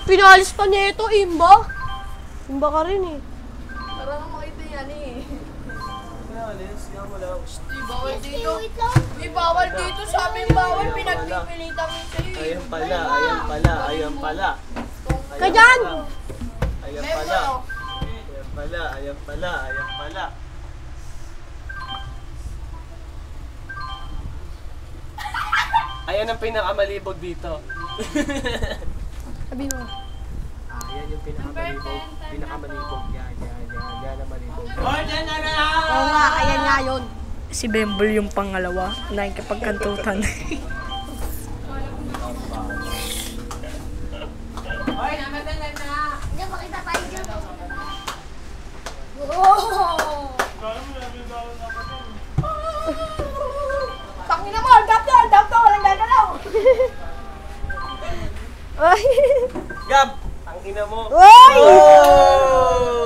Pinalis pa niya ito, Imba. Imba ka rin eh. Para nga makita yan eh. Pinalis, yan wala. Di bawal dito. Di bawal dito. Sabi bawal, pinagpipilitan mo sa'yo eh. Ayan pala, ayan pala, ayan pala. Kayan! Ayan pala. Ayan pala, ayan pala, ayan pala. Ayan ang pinakamalibog dito. Sabi mo. Ayan yung pinakamalibog. Pinakamalibog. Yan ang malibog. Oo nga, ayan nga yun. Si Bembol yung pangalawa, nakikipagkantutan. Hindi, makita tayo dyan. Tangina mo, aldap to, walang gagalaw. Ay! Gab! Ang ina mo. Ay! Oh!